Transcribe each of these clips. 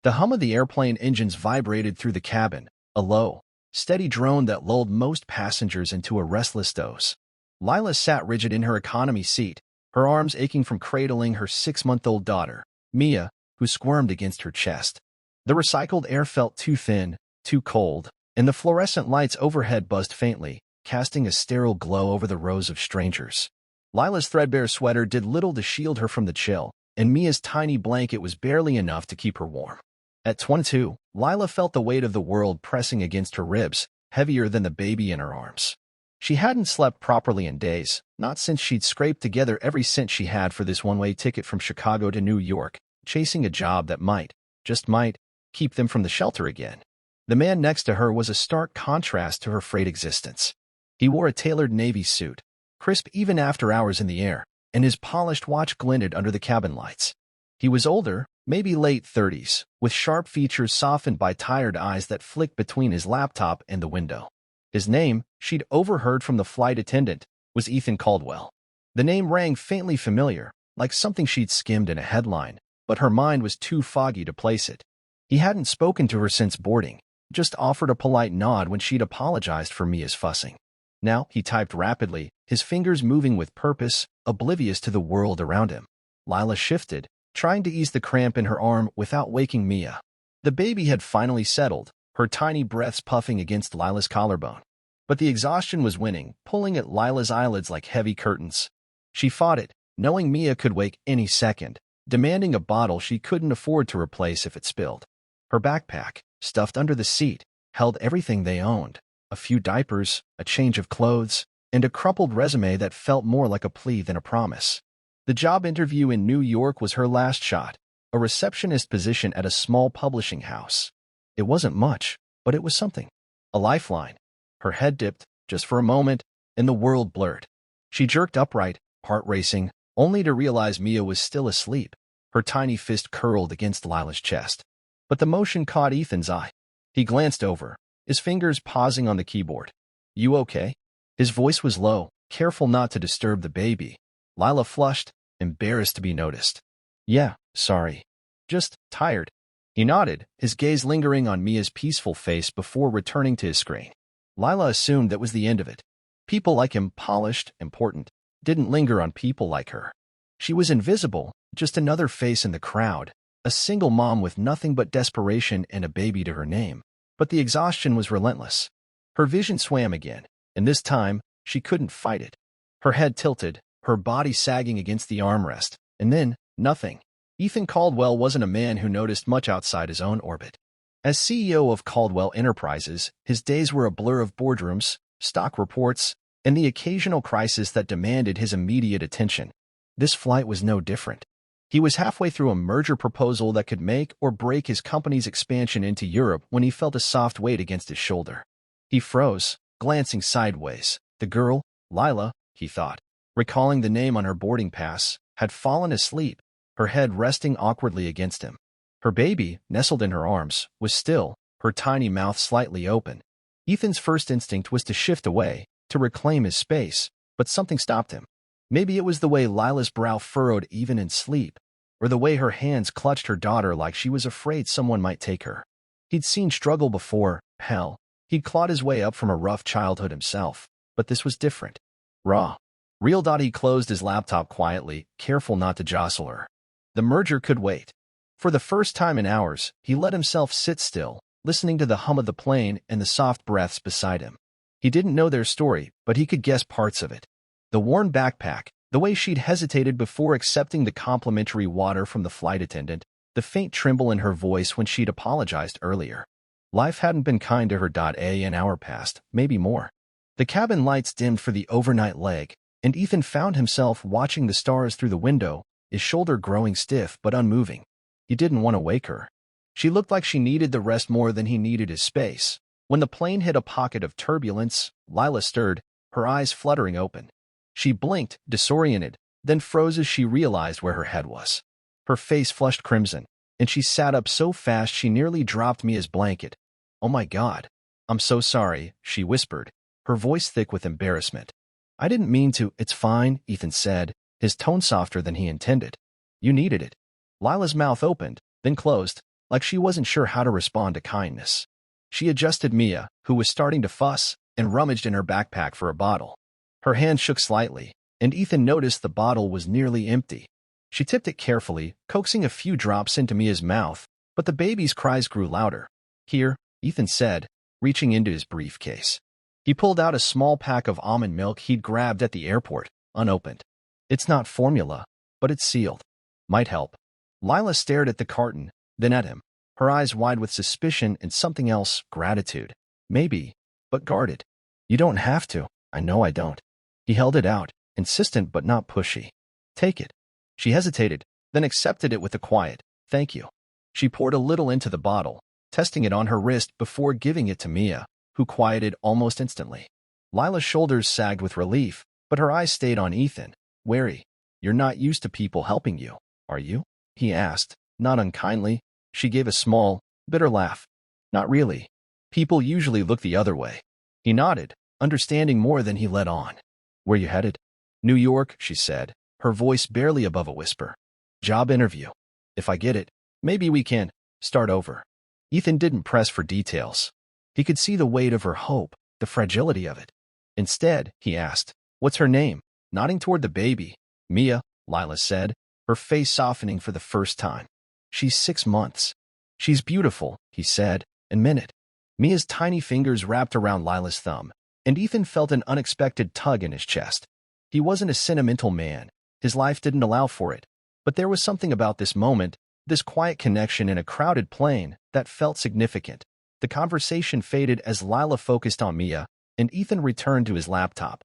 The hum of the airplane engines vibrated through the cabin, a low, steady drone that lulled most passengers into a restless doze. Lila sat rigid in her economy seat, her arms aching from cradling her 6-month-old daughter, Mia, who squirmed against her chest. The recycled air felt too thin, too cold, and the fluorescent lights overhead buzzed faintly, casting a sterile glow over the rows of strangers. Lila's threadbare sweater did little to shield her from the chill, and Mia's tiny blanket was barely enough to keep her warm. At 22, Lila felt the weight of the world pressing against her ribs, heavier than the baby in her arms. She hadn't slept properly in days, not since she'd scraped together every cent she had for this one-way ticket from Chicago to New York, chasing a job that might, just might, keep them from the shelter again. The man next to her was a stark contrast to her frayed existence. He wore a tailored navy suit, crisp even after hours in the air, and his polished watch glinted under the cabin lights. He was older, maybe late 30s, with sharp features softened by tired eyes that flicked between his laptop and the window. His name, she'd overheard from the flight attendant, was Ethan Caldwell. The name rang faintly familiar, like something she'd skimmed in a headline, but her mind was too foggy to place it. He hadn't spoken to her since boarding, just offered a polite nod when she'd apologized for Mia's fussing. Now he typed rapidly, his fingers moving with purpose, oblivious to the world around him. Lila shifted, trying to ease the cramp in her arm without waking Mia. The baby had finally settled, her tiny breaths puffing against Lila's collarbone. But the exhaustion was winning, pulling at Lila's eyelids like heavy curtains. She fought it, knowing Mia could wake any second, demanding a bottle she couldn't afford to replace if it spilled. Her backpack, stuffed under the seat, held everything they owned: a few diapers, a change of clothes, and a crumpled resume that felt more like a plea than a promise. The job interview in New York was her last shot, a receptionist position at a small publishing house. It wasn't much, but it was something. A lifeline. Her head dipped, just for a moment, and the world blurred. She jerked upright, heart racing, only to realize Mia was still asleep, her tiny fist curled against Lila's chest. But the motion caught Ethan's eye. He glanced over, his fingers pausing on the keyboard. "You okay?" His voice was low, careful not to disturb the baby. Lila flushed, embarrassed to be noticed. "Yeah, sorry. Just tired." He nodded, his gaze lingering on Mia's peaceful face before returning to his screen. Lila assumed that was the end of it. People like him, polished, important, didn't linger on people like her. She was invisible, just another face in the crowd, a single mom with nothing but desperation and a baby to her name. But the exhaustion was relentless. Her vision swam again, and this time, she couldn't fight it. Her head tilted, her body sagging against the armrest, and then, nothing. Ethan Caldwell wasn't a man who noticed much outside his own orbit. As CEO of Caldwell Enterprises, his days were a blur of boardrooms, stock reports, and the occasional crisis that demanded his immediate attention. This flight was no different. He was halfway through a merger proposal that could make or break his company's expansion into Europe when he felt a soft weight against his shoulder. He froze, glancing sideways. The girl, Lila, he thought, recalling the name on her boarding pass, had fallen asleep, her head resting awkwardly against him. Her baby, nestled in her arms, was still, her tiny mouth slightly open. Ethan's first instinct was to shift away, to reclaim his space, but something stopped him. Maybe it was the way Lila's brow furrowed even in sleep, or the way her hands clutched her daughter like she was afraid someone might take her. He'd seen struggle before, hell, he'd clawed his way up from a rough childhood himself, but this was different. Raw. Real. He closed his laptop quietly, careful not to jostle her. The merger could wait. For the first time in hours, he let himself sit still, listening to the hum of the plane and the soft breaths beside him. He didn't know their story, but he could guess parts of it. The worn backpack, the way she'd hesitated before accepting the complimentary water from the flight attendant, the faint tremble in her voice when she'd apologized earlier. Life hadn't been kind to her. An hour passed, maybe more. The cabin lights dimmed for the overnight leg, and Ethan found himself watching the stars through the window, his shoulder growing stiff but unmoving. He didn't want to wake her. She looked like she needed the rest more than he needed his space. When the plane hit a pocket of turbulence, Lila stirred, her eyes fluttering open. She blinked, disoriented, then froze as she realized where her head was. Her face flushed crimson, and she sat up so fast she nearly dropped Mia's blanket. "Oh my God. I'm so sorry," she whispered, her voice thick with embarrassment. "I didn't mean to." "It's fine," Ethan said, his tone softer than he intended. "You needed it." Lila's mouth opened, then closed, like she wasn't sure how to respond to kindness. She adjusted Mia, who was starting to fuss, and rummaged in her backpack for a bottle. Her hand shook slightly, and Ethan noticed the bottle was nearly empty. She tipped it carefully, coaxing a few drops into Mia's mouth, but the baby's cries grew louder. "Here," Ethan said, reaching into his briefcase. He pulled out a small pack of almond milk he'd grabbed at the airport, unopened. "It's not formula, but it's sealed. Might help." Lila stared at the carton, then at him, her eyes wide with suspicion and something else, gratitude. "Maybe, but guarded." "You don't have to." "I know I don't." He held it out, insistent but not pushy. "Take it." She hesitated, then accepted it with a quiet, "Thank you." She poured a little into the bottle, testing it on her wrist before giving it to Mia, who quieted almost instantly. Lila's shoulders sagged with relief, but her eyes stayed on Ethan, wary. "You're not used to people helping you, are you?" he asked, not unkindly. She gave a small, bitter laugh. "Not really. People usually look the other way." He nodded, understanding more than he let on. "Where you headed?" "New York," she said, her voice barely above a whisper. "Job interview. If I get it, maybe we can start over." Ethan didn't press for details. He could see the weight of her hope, the fragility of it. Instead, he asked, "What's her name?" Nodding toward the baby. "Mia," Lila said, her face softening for the first time. "She's 6 months." "She's beautiful," he said, and meant it. Mia's tiny fingers wrapped around Lila's thumb, and Ethan felt an unexpected tug in his chest. He wasn't a sentimental man. His life didn't allow for it. But there was something about this moment, this quiet connection in a crowded plane, that felt significant. The conversation faded as Lila focused on Mia, and Ethan returned to his laptop.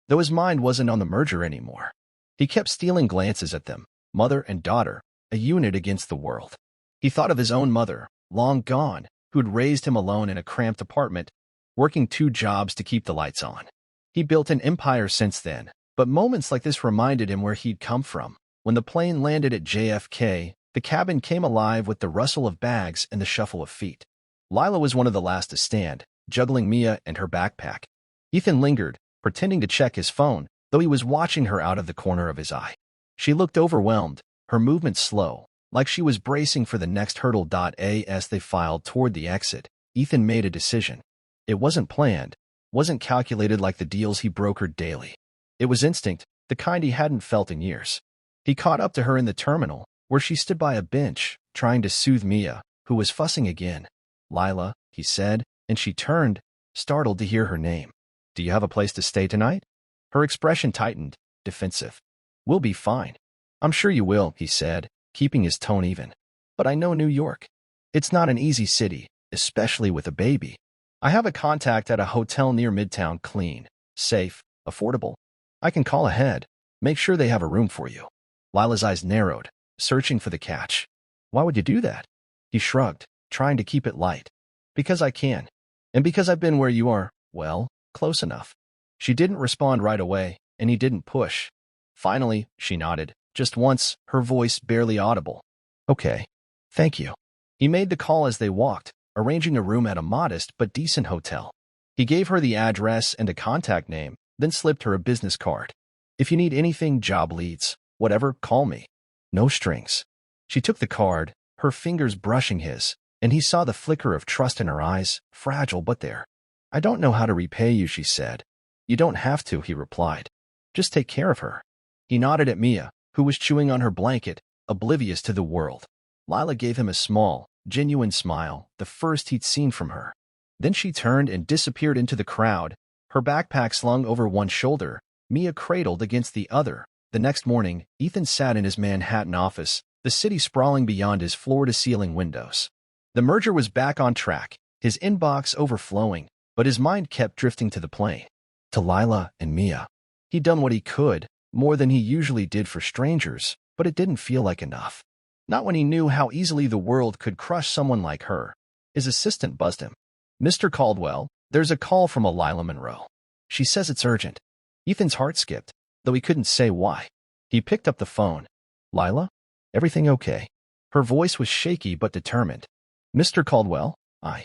Though his mind wasn't on the merger anymore. He kept stealing glances at them, mother and daughter, a unit against the world. He thought of his own mother, long gone, who'd raised him alone in a cramped apartment, working 2 jobs to keep the lights on. He built an empire since then, but moments like this reminded him where he'd come from. When the plane landed at JFK, the cabin came alive with the rustle of bags and the shuffle of feet. Lila was one of the last to stand, juggling Mia and her backpack. Ethan lingered, pretending to check his phone, though he was watching her out of the corner of his eye. She looked overwhelmed, her movements slow, like she was bracing for the next hurdle. As they filed toward the exit, Ethan made a decision. It wasn't planned, wasn't calculated like the deals he brokered daily. It was instinct, the kind he hadn't felt in years. He caught up to her in the terminal, where she stood by a bench, trying to soothe Mia, who was fussing again. "Lila," he said, and she turned, startled to hear her name. "Do you have a place to stay tonight?" Her expression tightened, defensive. "We'll be fine." "I'm sure you will," he said, keeping his tone even. "But I know New York. It's not an easy city, especially with a baby. I have a contact at a hotel near Midtown, clean, safe, affordable. I can call ahead, make sure they have a room for you." Lila's eyes narrowed, searching for the catch. "Why would you do that?" He shrugged, trying to keep it light. "Because I can. And because I've been where you are, well, close enough." She didn't respond right away, and he didn't push. Finally, she nodded, just once, her voice barely audible. "Okay. Thank you." He made the call as they walked, arranging a room at a modest but decent hotel. He gave her the address and a contact name, then slipped her a business card. "If you need anything, job leads, whatever, call me. No strings." She took the card, her fingers brushing his, and he saw the flicker of trust in her eyes, fragile but there. "I don't know how to repay you," she said. "You don't have to," he replied. "Just take care of her." He nodded at Mia, who was chewing on her blanket, oblivious to the world. Lila gave him a small, genuine smile, the first he'd seen from her. Then she turned and disappeared into the crowd, her backpack slung over one shoulder, Mia cradled against the other. The next morning, Ethan sat in his Manhattan office, the city sprawling beyond his floor-to-ceiling windows. The merger was back on track, his inbox overflowing, but his mind kept drifting to the plane, to Lila and Mia. He'd done what he could, more than he usually did for strangers, but it didn't feel like enough. Not when he knew how easily the world could crush someone like her. His assistant buzzed him. "Mr. Caldwell, there's a call from a Lila Monroe. She says it's urgent." Ethan's heart skipped, though he couldn't say why. He picked up the phone. "Lila? Everything okay?" Her voice was shaky but determined. "Mr. Caldwell, I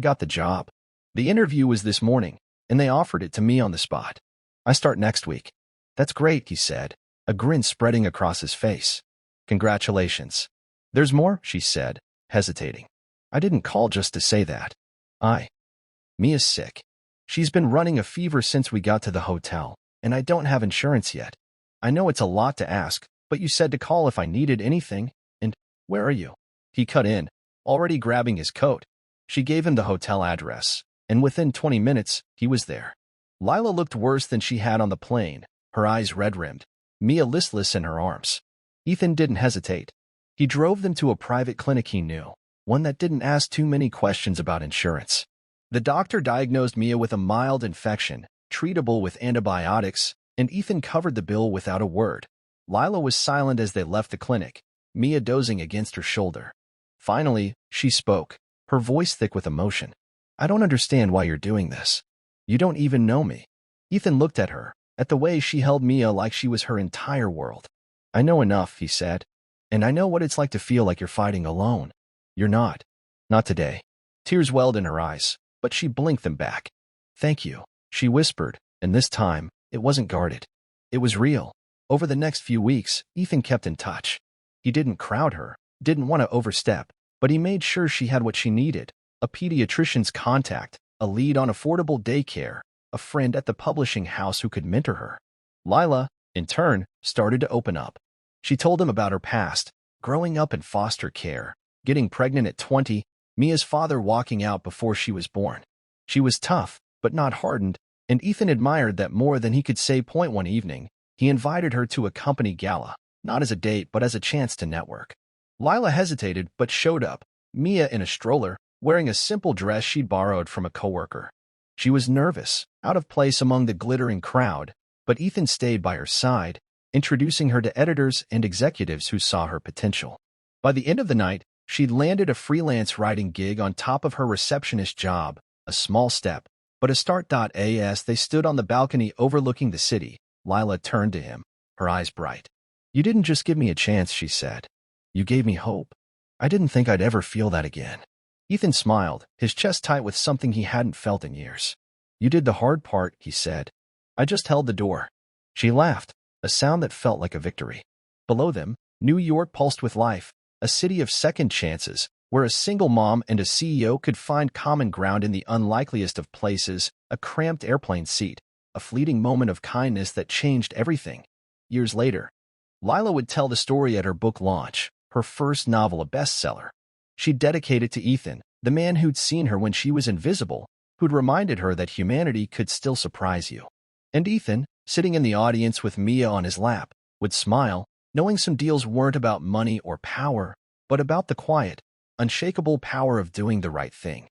got the job. The interview was this morning, and they offered it to me on the spot. I start next week." "That's great," he said, a grin spreading across his face. "Congratulations." "There's more," she said, hesitating. I didn't call just to say that. Mia's sick. She's been running a fever since we got to the hotel, and I don't have insurance yet. I know it's a lot to ask, but you said to call if I needed anything, and where are you? He cut in, already grabbing his coat. She gave him the hotel address, and within 20 minutes, he was there. Lila looked worse than she had on the plane, her eyes red-rimmed, Mia listless in her arms. Ethan didn't hesitate. He drove them to a private clinic he knew, one that didn't ask too many questions about insurance. The doctor diagnosed Mia with a mild infection, treatable with antibiotics, and Ethan covered the bill without a word. Lila was silent as they left the clinic, Mia dozing against her shoulder. Finally, she spoke, her voice thick with emotion. I don't understand why you're doing this. You don't even know me. Ethan looked at her, at the way she held Mia like she was her entire world. I know enough, he said. And I know what it's like to feel like you're fighting alone. You're not. Not today. Tears welled in her eyes, but she blinked them back. Thank you, she whispered, and this time, it wasn't guarded. It was real. Over the next few weeks, Ethan kept in touch. He didn't crowd her, didn't want to overstep, but he made sure she had what she needed: a pediatrician's contact, a lead on affordable daycare, a friend at the publishing house who could mentor her. Lila, in turn, started to open up. She told him about her past, growing up in foster care, getting pregnant at 20, Mia's father walking out before she was born. She was tough, but not hardened, and Ethan admired that more than he could say. One evening, he invited her to a company gala, not as a date but as a chance to network. Lila hesitated but showed up, Mia in a stroller, wearing a simple dress she'd borrowed from a coworker. She was nervous, out of place among the glittering crowd, but Ethan stayed by her side, introducing her to editors and executives who saw her potential. By the end of the night, she'd landed a freelance writing gig on top of her receptionist job, a small step, but a start. As they stood on the balcony overlooking the city, Lila turned to him, her eyes bright. You didn't just give me a chance, she said. You gave me hope. I didn't think I'd ever feel that again. Ethan smiled, his chest tight with something he hadn't felt in years. You did the hard part, he said. I just held the door. She laughed, a sound that felt like a victory. Below them, New York pulsed with life, a city of second chances, where a single mom and a CEO could find common ground in the unlikeliest of places, a cramped airplane seat, a fleeting moment of kindness that changed everything. Years later, Lila would tell the story at her book launch, her first novel a bestseller. She'd dedicate it to Ethan, the man who'd seen her when she was invisible, who'd reminded her that humanity could still surprise you. And Ethan, sitting in the audience with Mia on his lap, would smile, knowing some deals weren't about money or power, but about the quiet, unshakable power of doing the right thing.